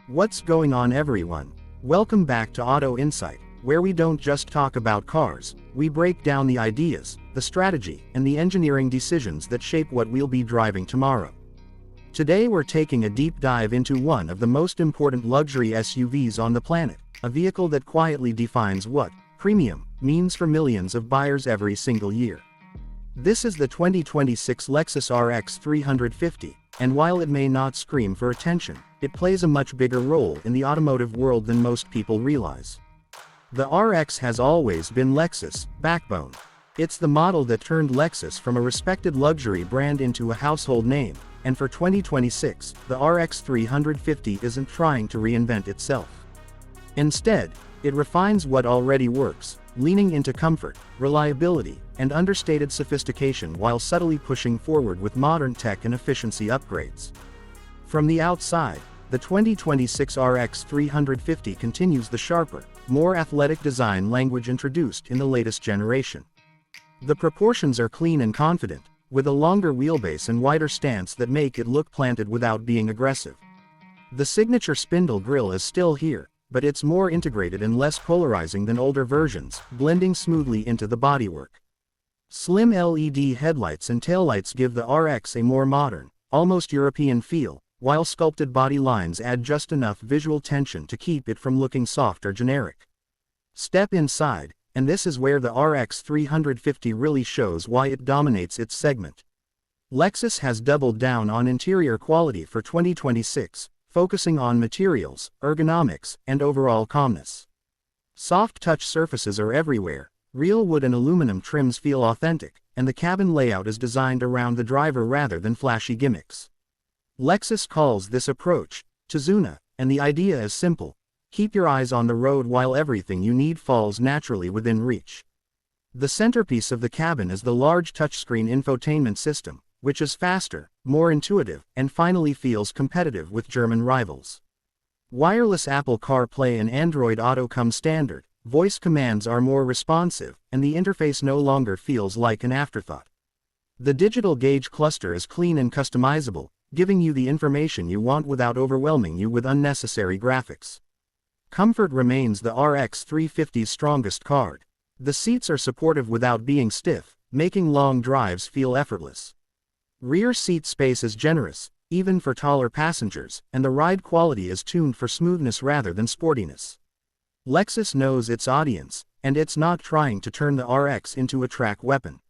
What's going on, everyone? Welcome back to Auto Insight, where we don't just talk about cars, we break down the ideas, the strategy, and the engineering decisions that shape what we'll be driving tomorrow. Today we're taking a deep dive into one of the most important luxury SUVs on the planet, a vehicle that quietly defines what premium means for millions of buyers every single year. This is the 2026 Lexus RX 350, and while it may not scream for attention, it plays a much bigger role in the automotive world than most people realize. The RX has always been Lexus' backbone. It's the model that turned Lexus from a respected luxury brand into a household name, and for 2026, the RX 350 isn't trying to reinvent itself. Instead, it refines what already works, leaning into comfort, reliability, and understated sophistication while subtly pushing forward with modern tech and efficiency upgrades. From the outside, the 2026 RX 350 continues the sharper, more athletic design language introduced in the latest generation. The proportions are clean and confident, with a longer wheelbase and wider stance that make it look planted without being aggressive. The signature spindle grille is still here, but it's more integrated and less polarizing than older versions, blending smoothly into the bodywork. Slim LED headlights and taillights give the RX a more modern, almost European feel, while sculpted body lines add just enough visual tension to keep it from looking soft or generic. Step inside, and this is where the RX 350 really shows why it dominates its segment. Lexus has doubled down on interior quality for 2026, focusing on materials, ergonomics, and overall calmness. Soft touch surfaces are everywhere, real wood and aluminum trims feel authentic, and the cabin layout is designed around the driver rather than flashy gimmicks. Lexus calls this approach Tizuna, and the idea is simple: keep your eyes on the road while everything you need falls naturally within reach. The centerpiece of the cabin is the large touchscreen infotainment system, which is faster, more intuitive, and finally feels competitive with German rivals. Wireless Apple CarPlay and Android Auto come standard, voice commands are more responsive, and the interface no longer feels like an afterthought. The digital gauge cluster is clean and customizable, giving you the information you want without overwhelming you with unnecessary graphics. Comfort remains the RX 350's strongest card. The seats are supportive without being stiff, making long drives feel effortless. Rear seat space is generous, even for taller passengers, and the ride quality is tuned for smoothness rather than sportiness. Lexus knows its audience, and it's not trying to turn the RX into a track weapon.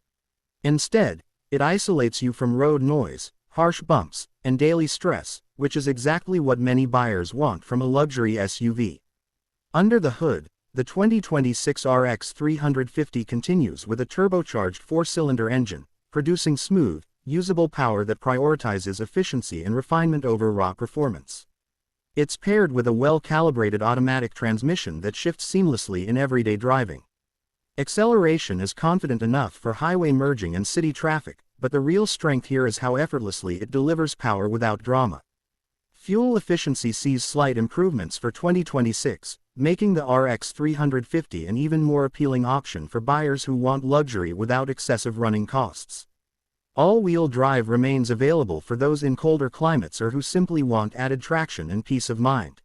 Instead, it isolates you from road noise, harsh bumps, and daily stress, which is exactly what many buyers want from a luxury SUV. Under the hood, the 2026 RX 350 continues with a turbocharged four-cylinder engine, producing smooth, usable power that prioritizes efficiency and refinement over raw performance. It's paired with a well-calibrated automatic transmission that shifts seamlessly in everyday driving. Acceleration is confident enough for highway merging and city traffic, but the real strength here is how effortlessly it delivers power without drama. Fuel efficiency sees slight improvements for 2026, making the RX 350 an even more appealing option for buyers who want luxury without excessive running costs. All-wheel drive remains available for those in colder climates or who simply want added traction and peace of mind.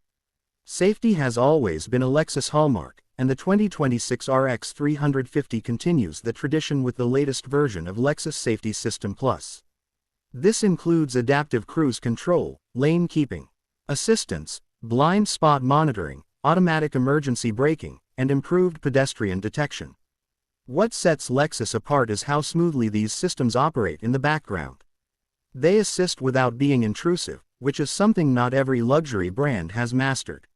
Safety has always been a Lexus hallmark, and the 2026 RX 350 continues the tradition with the latest version of Lexus Safety System Plus. This includes adaptive cruise control, lane keeping assistance, blind spot monitoring, automatic emergency braking, and improved pedestrian detection. What sets Lexus apart is how smoothly these systems operate in the background. They assist without being intrusive, which is something not every luxury brand has mastered.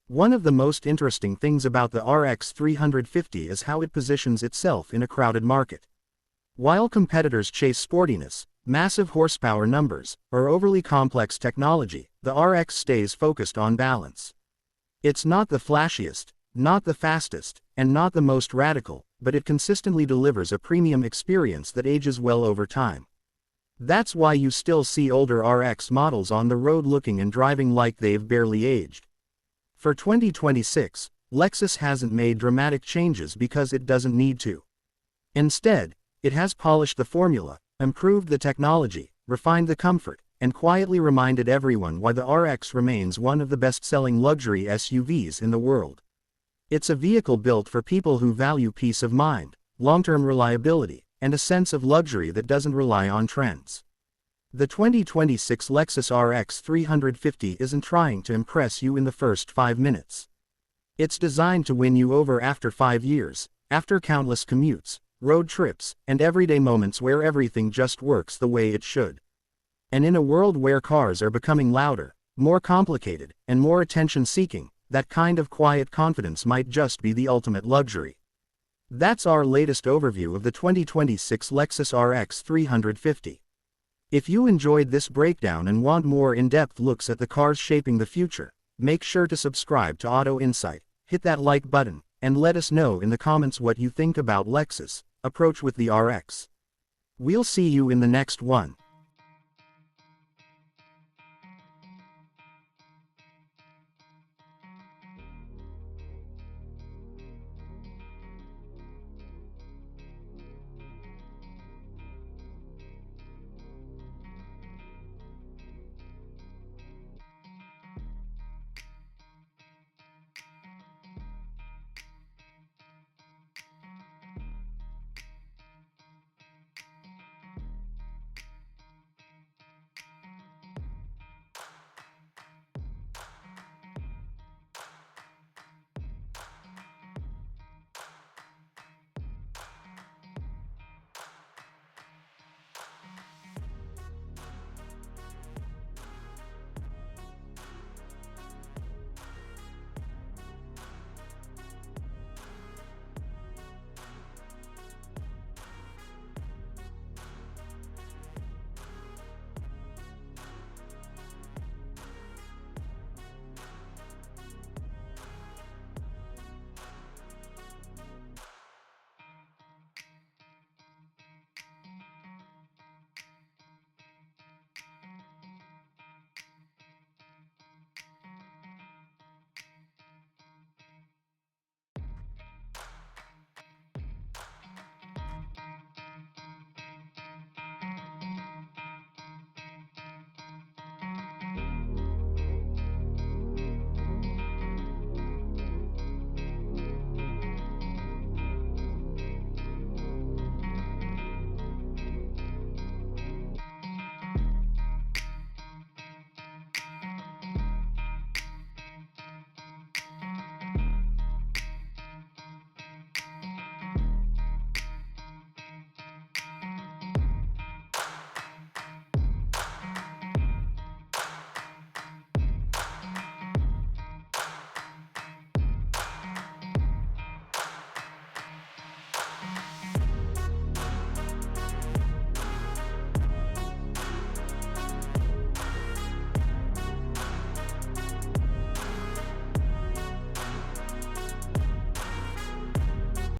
One of the most interesting things about the RX 350 is how it positions itself in a crowded market. While competitors chase sportiness, massive horsepower numbers, or overly complex technology, the RX stays focused on balance. It's not the flashiest, not the fastest, and not the most radical, but it consistently delivers a premium experience that ages well over time. That's why you still see older RX models on the road looking and driving like they've barely aged. For 2026, Lexus hasn't made dramatic changes because it doesn't need to. Instead, it has polished the formula, improved the technology, refined the comfort, and quietly reminded everyone why the RX remains one of the best-selling luxury SUVs in the world. It's a vehicle built for people who value peace of mind, long-term reliability, and a sense of luxury that doesn't rely on trends. The 2026 Lexus RX 350 isn't trying to impress you in the first 5 minutes. It's designed to win you over after 5 years, after countless commutes, road trips, and everyday moments where everything just works the way it should. And in a world where cars are becoming louder, more complicated, and more attention-seeking, that kind of quiet confidence might just be the ultimate luxury. That's our latest overview of the 2026 Lexus RX 350. If you enjoyed this breakdown and want more in-depth looks at the cars shaping the future, make sure to subscribe to Auto Insight, hit that like button, and let us know in the comments what you think about Lexus' approach with the RX. We'll see you in the next one.